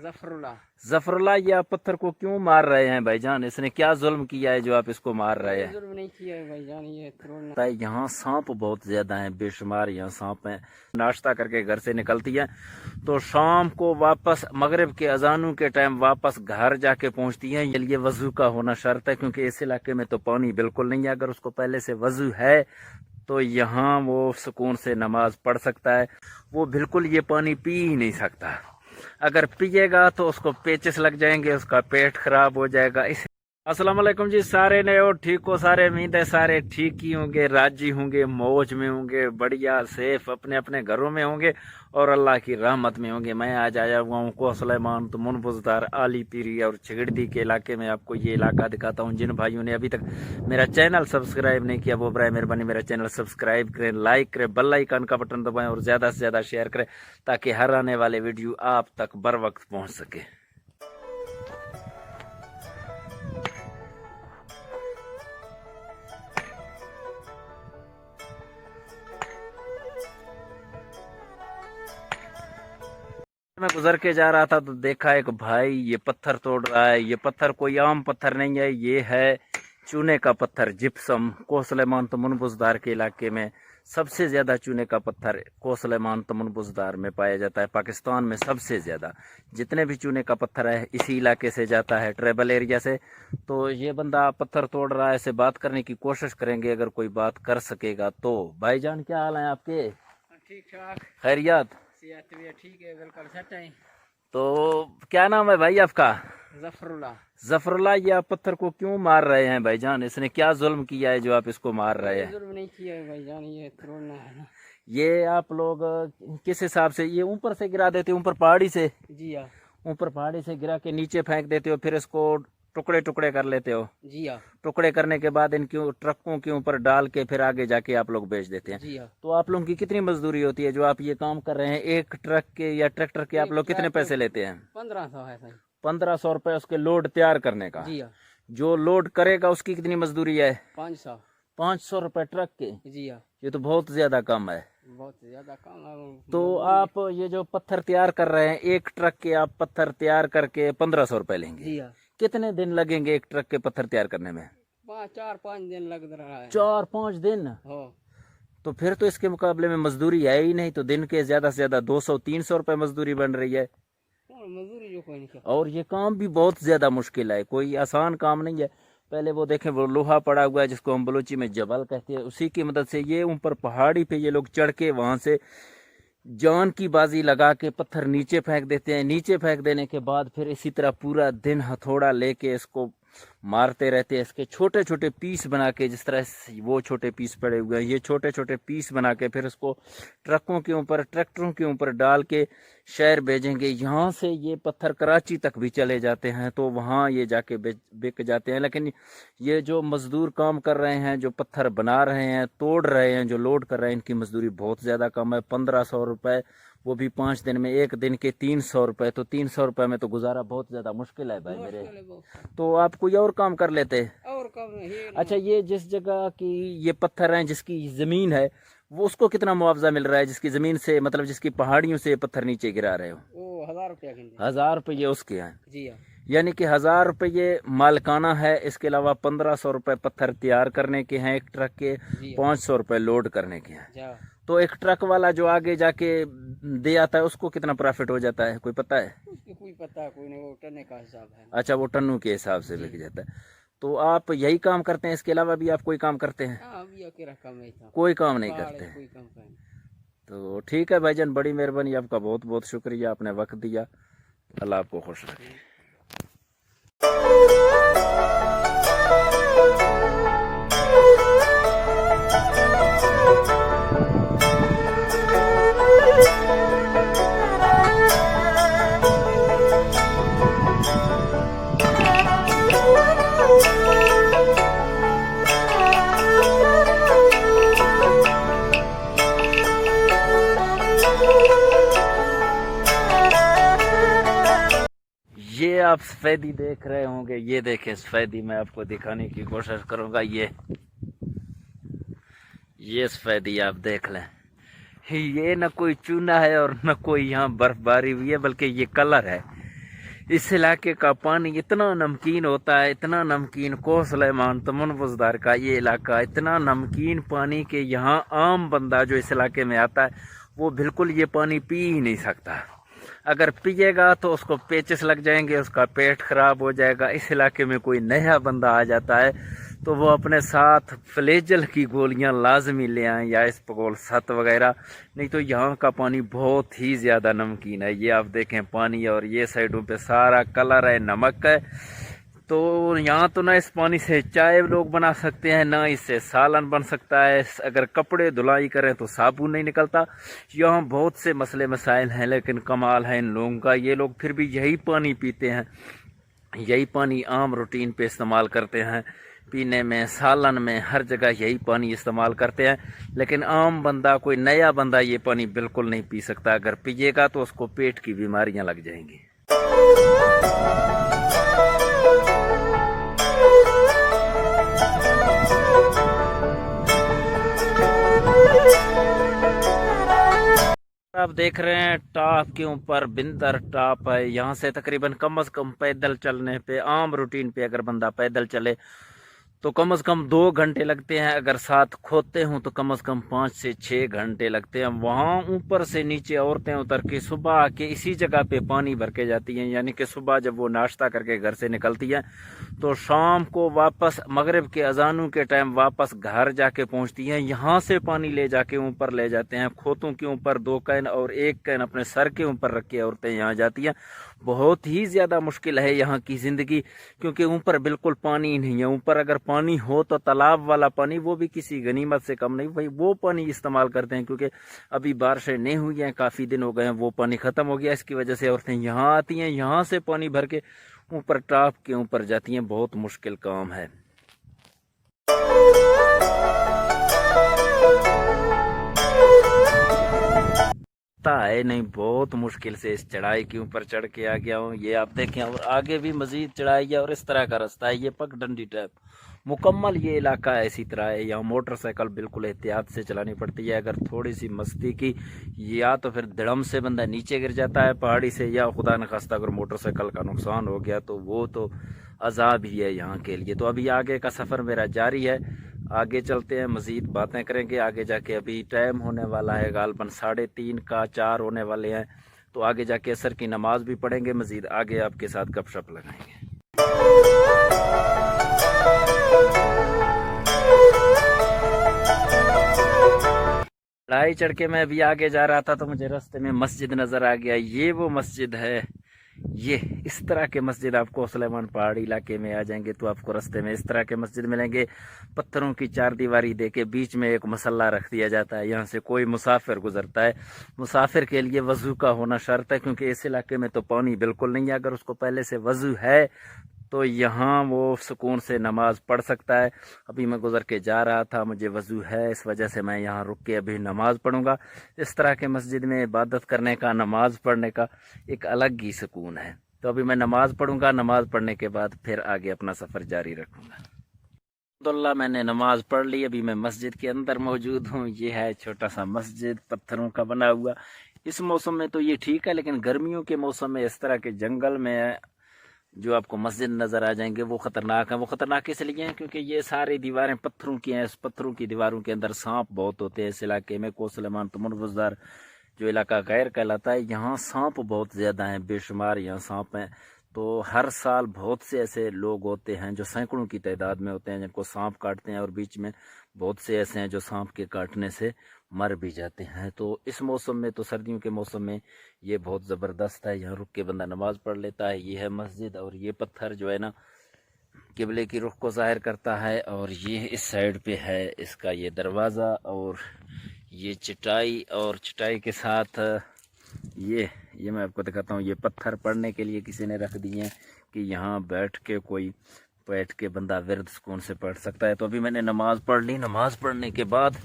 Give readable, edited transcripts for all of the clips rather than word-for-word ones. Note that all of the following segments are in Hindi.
जफरुल्ला। जफरुल्ला, ये आप पत्थर को क्यों मार रहे हैं भाईजान? इसने क्या जुल्म किया है जो आप इसको मार रहे हैं? जुल्म नहीं किया है भाईजान, ये पता है यहाँ सांप बहुत ज्यादा हैं, बेशुमार यहाँ सांप हैं। नाश्ता करके घर से निकलती है तो शाम को वापस मगरिब के अजानों के टाइम वापस घर जाके पहुंचती हैं। ये लिए वजू का होना शर्त है, क्योंकि इस इलाके में तो पानी बिल्कुल नहीं है। अगर उसको पहले से वजू है तो यहाँ वो सुकून से नमाज पढ़ सकता है। वो बिल्कुल ये पानी पी ही नहीं सकता। अगर पिएगा तो उसको पेचिस लग जाएंगे, उसका पेट खराब हो जाएगा। इस अस्सलाम वालेकुम जी, सारे नए हो, ठीक हो सारे? उम्मीद है सारे ठीक ही होंगे, राजी होंगे, मौज में होंगे, बढ़िया सेफ अपने अपने घरों में होंगे और अल्लाह की रहमत में होंगे। मैं आज आया हुआ हूँ को सुलेमान तो मुनबुजदार आली पीरी और झगड़दी के इलाके में। आपको ये इलाका दिखाता हूँ। जिन भाइयों ने अभी तक मेरा चैनल सब्सक्राइब नहीं किया वो बराए मेहरबानी मेरा चैनल सब्सक्राइब करें, लाइक करें, बेल आइकन का बटन दबाएं और ज़्यादा से ज़्यादा शेयर करें ताकि हर आने वाले वीडियो आप तक बर वक्त पहुँच सके। मैं गुजर के जा रहा था तो देखा एक भाई ये पत्थर तोड़ रहा है। ये पत्थर कोई आम पत्थर नहीं है, ये है चूने का पत्थर, जिप्सम। को सुलेमान तमुन बुजदार के इलाके में सबसे ज्यादा चूने का पत्थर को सुलेमान तमुन बुजदार में पाया जाता है। पाकिस्तान में सबसे ज्यादा जितने भी चूने का पत्थर है इसी इलाके से जाता है, ट्राइबल एरिया से। तो ये बंदा पत्थर तोड़ रहा है, इससे बात करने की कोशिश करेंगे अगर कोई बात कर सकेगा तो। भाईजान क्या हाल है आपके? ठीक ठाक, खैरियत? ठीक है, बिल्कुल सेट है। तो क्या नाम है भाई आपका? जफरुल्ला। जफरुल्ला, ये आप पत्थर को क्यों मार रहे हैं भाईजान? इसने क्या जुल्म किया है जो आप इसको मार रहे हैं? जुल्म नहीं किया है भाईजान, ये तोड़ना है ना। ये आप लोग किस हिसाब से ये ऊपर से गिरा देते हो? ऊपर पहाड़ी से? जी हाँ। ऊपर पहाड़ी से गिरा के नीचे फेंक देते हो, फिर इसको टुकड़े टुकड़े कर लेते हो? जी हाँ। टुकड़े करने के बाद इनके ट्रकों के ऊपर डाल के फिर आगे जाके आप लोग बेच देते हैं? जी हाँ। तो आप लोगों की कितनी मजदूरी होती है जो आप ये काम कर रहे हैं? एक ट्रक के या ट्रैक्टर के आप लोग कितने पैसे लेते हैं? 1500 है सही। 1500 रुपए उसके लोड तैयार करने का? जी हाँ। जो लोड करेगा उसकी कितनी मजदूरी है? 500। 500 रुपए ट्रक के? जी हाँ। ये तो बहुत ज्यादा कम है। बहुत ज्यादा कम है। तो आप ये जो पत्थर तैयार कर रहे हैं, एक ट्रक के आप पत्थर तैयार करके 1500 रुपए लेंगे? जी हाँ। कितने दिन लगेंगे एक ट्रक के पत्थर तैयार करने में? 4-5 दिन लग रहा है। 4-5 दिन? हो। तो फिर तो इसके मुकाबले में मजदूरी है ही नहीं। तो दिन के ज्यादा से ज्यादा 200-300 रुपए मजदूरी बन रही है। मजदूरी जो कोई नहीं करता। और ये काम भी बहुत ज्यादा मुश्किल है, कोई आसान काम नहीं है। पहले वो देखें, वो लोहा पड़ा हुआ है जिसको हम बलूची में जबल कहते हैं, उसी की मदद से ये ऊपर पहाड़ी पे ये लोग चढ़ के वहां से जान की बाजी लगा के पत्थर नीचे फेंक देते हैं। नीचे फेंक देने के बाद फिर इसी तरह पूरा दिन हथौड़ा लेके इसको मारते रहते हैं। इसके छोटे छोटे पीस बना के, जिस तरह वो छोटे पीस पड़े हुए हैं, ये छोटे छोटे पीस बना के फिर इसको ट्रकों के ऊपर, ट्रैक्टरों के ऊपर डाल के शहर भेजेंगे। यहाँ से ये पत्थर कराची तक भी चले जाते हैं, तो वहाँ ये जाके बिक जाते हैं। लेकिन ये जो मजदूर काम कर रहे हैं, जो पत्थर बना रहे हैं, तोड़ रहे हैं, जो लोड कर रहे हैं, इनकी मजदूरी बहुत ज़्यादा कम है। 1500 रुपये, वो भी 5 दिन में। एक दिन के 300 रुपये, तो 300 रुपये में तो गुजारा बहुत ज़्यादा मुश्किल है भाई मेरे। तो आप कोई और काम कर लेते? और काम नहीं। अच्छा, ये जिस जगह की ये पत्थर हैं, जिसकी ज़मीन है, वो उसको कितना मुआवजा मिल रहा है? जिसकी ज़मीन से मतलब जिसकी पहाड़ियों से पत्थर नीचे गिरा रहे हो? वो 1000 रुपया के। 1000 रुपये उसके हैं? जी हाँ। यानी कि 1000 रुपये मालकाना है। इसके अलावा 1500 रुपये पत्थर तैयार करने के हैं एक ट्रक के, 500 रुपये लोड करने के हैं। तो एक ट्रक वाला जो आगे जाके दे आता है उसको कितना प्रॉफिट हो जाता है, कोई पता है? उसको कोई पता कोई नहीं, वो टन का हिसाब है। अच्छा, वो टन्नू के हिसाब से बिक जाता है। तो आप यही काम करते हैं? इसके अलावा भी आप कोई काम करते हैं? कोई काम नहीं करते हैं? कोई काम नहीं। तो ठीक है भाईजान, बड़ी मेहरबानी, आपका बहुत बहुत शुक्रिया, आपने वक्त दिया। अल्लाह आपको खुश रखे। ये आप सफेदी देख रहे होंगे, ये देखें सफेदी, मैं आपको दिखाने की कोशिश करूंगा। ये सफेदी आप देख लें, ये न कोई चूना है और न कोई यहाँ बर्फबारी हुई है, बल्कि ये कलर है। इस इलाके का पानी इतना नमकीन होता है, इतना नमकीन। को सुलेमान तमन बुजदार का ये इलाका इतना नमकीन पानी के यहाँ आम बंदा जो इस इलाके में आता है वो बिल्कुल ये पानी पी ही नहीं सकता। अगर पिएगा तो उसको पेचिस लग जाएंगे, उसका पेट खराब हो जाएगा। इस इलाके में कोई नया बंदा आ जाता है तो वो अपने साथ फ्लेजल की गोलियां लाजमी ले आएं या इसपगोल सत वगैरह, नहीं तो यहाँ का पानी बहुत ही ज़्यादा नमकीन है। ये आप देखें पानी, और ये साइडों पे सारा कलर है, नमक है। तो यहाँ तो ना इस पानी से चाय लोग बना सकते हैं, ना इससे सालन बन सकता है। अगर कपड़े धुलाई करें तो साबुन नहीं निकलता। यहाँ बहुत से मसले मसाइल हैं, लेकिन कमाल है इन लोगों का, ये लोग फिर भी यही पानी पीते हैं। यही पानी आम रूटीन पे इस्तेमाल करते हैं, पीने में, सालन में, हर जगह यही पानी इस्तेमाल करते हैं। लेकिन आम बंदा, कोई नया बंदा ये पानी बिल्कुल नहीं पी सकता। अगर पिएगा तो उसको पेट की बीमारियां लग जाएंगी। आप देख रहे हैं टॉप के ऊपर बिंदर टॉप है। यहाँ से तकरीबन कम से कम पैदल चलने पे, आम रूटीन पे अगर बंदा पैदल चले तो कम से कम 2 घंटे लगते हैं। अगर साथ खोते हों तो कम से कम 5 से 6 घंटे लगते हैं। वहाँ ऊपर से नीचे औरतें उतर के सुबह आके इसी जगह पे पानी भर के जाती हैं। यानी कि सुबह जब वो नाश्ता करके घर से निकलती हैं तो शाम को वापस मगरिब के अजानों के टाइम वापस घर जाके पहुँचती हैं। यहाँ से पानी ले जाके ऊपर ले जाते हैं। खोतों के ऊपर 2 कैन और 1 कैन अपने सर के ऊपर रख के औरतें यहाँ जाती हैं। बहुत ही ज़्यादा मुश्किल है यहाँ की ज़िंदगी, क्योंकि ऊपर बिल्कुल पानी नहीं है। ऊपर अगर पानी हो तो तालाब वाला पानी, वो भी किसी गनीमत से कम नहीं, भाई वो पानी इस्तेमाल करते हैं। क्योंकि अभी बारिशें नहीं हुई हैं, काफ़ी दिन हो गए हैं, वो पानी ख़त्म हो गया। इसकी वजह से औरतें यहाँ आती हैं, यहाँ से पानी भर के ऊपर टॉप के ऊपर जाती हैं। बहुत मुश्किल काम है। है नहीं, बहुत मुश्किल से इस चढ़ाई के ऊपर चढ़ के आ गया हूँ। ये आप देखें, और आगे भी मजीद चढ़ाई है और इस तरह का रास्ता है। ये पगडंडी टाइप मुकम्मल ये इलाका ऐसी तरह है। यहाँ मोटरसाइकिल बिल्कुल एहतियात से चलानी पड़ती है। अगर थोड़ी सी मस्ती की या तो फिर धड़म से बंदा नीचे गिर जाता है पहाड़ी से, या खुदा न खास्ता अगर मोटरसाइकिल का नुकसान हो गया तो वो तो अजाब ही है यहाँ के लिए। तो अभी आगे का सफ़र मेरा जारी है, आगे चलते हैं, मज़ीद बातें करेंगे आगे जाके। अभी टाइम होने वाला है गालबन 3:30 का, 4 होने वाले हैं। तो आगे जाके असर की नमाज भी पढ़ेंगे, मज़ीद आगे आपके साथ गपशप लगाएंगे। चढ़ाई चढ़ के मैं अभी आगे जा रहा था तो मुझे रास्ते में मस्जिद नज़र आ गया। ये वो मस्जिद है। ये इस तरह के मस्जिद आपको सुलेमान पहाड़ी इलाके में आ जाएंगे तो आपको रास्ते में इस तरह के मस्जिद मिलेंगे। पत्थरों की 4 दीवारी दे के बीच में एक मसल्ला रख दिया जाता है। यहाँ से कोई मुसाफिर गुजरता है, मुसाफिर के लिए वज़ू का होना शर्त है, क्योंकि इस इलाके में तो पानी बिल्कुल नहीं है। अगर उसको पहले से वज़ू है तो यहाँ वो सुकून से नमाज पढ़ सकता है। अभी मैं गुजर के जा रहा था, मुझे वज़ू है, इस वजह से मैं यहाँ रुक के अभी नमाज पढ़ूंगा। इस तरह के मस्जिद में इबादत करने का, नमाज पढ़ने का एक अलग ही सुकून है। तो अभी मैं नमाज पढ़ूंगा, नमाज पढ़ने के बाद फिर आगे अपना सफ़र जारी रखूंगा। अल्हम्दुलिल्लाह मैंने नमाज पढ़ ली, अभी मैं मस्जिद के अंदर मौजूद हूँ। ये है छोटा सा मस्जिद, पत्थरों का बना हुआ। इस मौसम में तो ये ठीक है, लेकिन गर्मियों के मौसम में इस तरह के जंगल में जो आपको मस्जिद नज़र आ जाएंगे वो ख़तरनाक है। वो ख़तरनाक इसलिए हैं क्योंकि ये सारी दीवारें पत्थरों की हैं। इस पत्थरों की दीवारों के अंदर सांप बहुत होते हैं। इस इलाके में को सुलेमान तमन बुजदार जो इलाका गैर कहलाता है, यहाँ सांप बहुत ज़्यादा हैं, बेशुमार यहाँ सांप हैं। तो हर साल बहुत से ऐसे लोग होते हैं जो सैकड़ों की तादाद में होते हैं जिनको सांप काटते हैं, और बीच में बहुत से ऐसे हैं जो सांप के काटने से मर भी जाते हैं। तो इस मौसम में, तो सर्दियों के मौसम में ये बहुत ज़बरदस्त है। यहाँ रुक के बंदा नमाज पढ़ लेता है। ये है मस्जिद, और ये पत्थर जो है ना किबले की रुख को ज़ाहिर करता है। और ये इस साइड पे है इसका ये दरवाज़ा, और ये चटाई, और चटाई के साथ ये मैं आपको दिखाता हूँ। ये पत्थर पढ़ने के लिए किसी ने रख दिए हैं कि यहाँ बैठ के बंदा विरद सुकून से पढ़ सकता है। तो अभी मैंने नमाज़ पढ़ ली। नमाज़ पढ़ने के बाद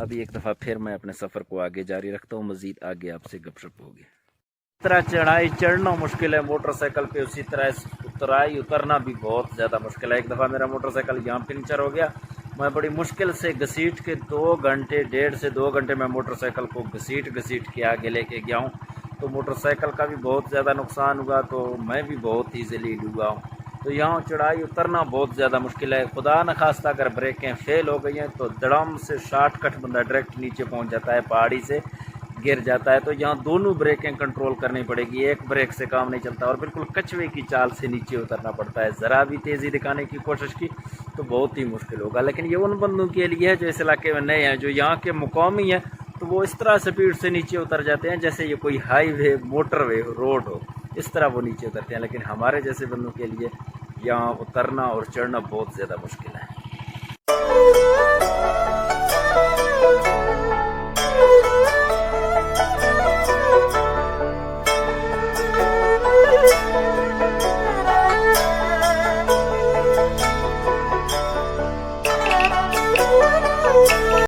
अभी एक दफ़ा फिर मैं अपने सफ़र को आगे जारी रखता हूँ। मज़ीद आगे आपसे गपशप होगी। इस तरह चढ़ाई चढ़ना मुश्किल है मोटरसाइकिल पे, उसी तरह उतरना भी बहुत ज़्यादा मुश्किल है। एक दफ़ा मेरा मोटरसाइकिल यहाँ पंचर हो गया। मैं बड़ी मुश्किल से घसीट के 2 घंटे, 1.5 से 2 घंटे मैं मोटरसाइकिल को घसीट के आगे लेके गया हूँ। तो मोटरसाइकिल का भी बहुत ज़्यादा नुकसान हुआ, तो मैं भी बहुत ईजिली डूबा हूँ। तो यहाँ चढ़ाई उतरना बहुत ज़्यादा मुश्किल है। खुदा न खास्ता अगर ब्रेकें फेल हो गई हैं तो धड़ाम से शॉर्टकट बंदा डायरेक्ट नीचे पहुँच जाता है, पहाड़ी से गिर जाता है। तो यहाँ दोनों ब्रेकें कंट्रोल करनी पड़ेगी, एक ब्रेक से काम नहीं चलता और बिल्कुल कछुए की चाल से नीचे उतरना पड़ता है। ज़रा भी तेज़ी दिखाने की कोशिश की तो बहुत ही मुश्किल होगा। लेकिन ये उन बंदों के लिए है जो इस इलाके में नए हैं, जो यहाँ के मुकामी हैं, तो वो इस तरह स्पीड से नीचे उतर जाते हैं जैसे ये कोई हाईवे, मोटरवे, रोड हो, इस तरह वो नीचे उतरते हैं। लेकिन हमारे जैसे बंदों के लिए यहाँ उतरना और चढ़ना बहुत ज़्यादा मुश्किल है।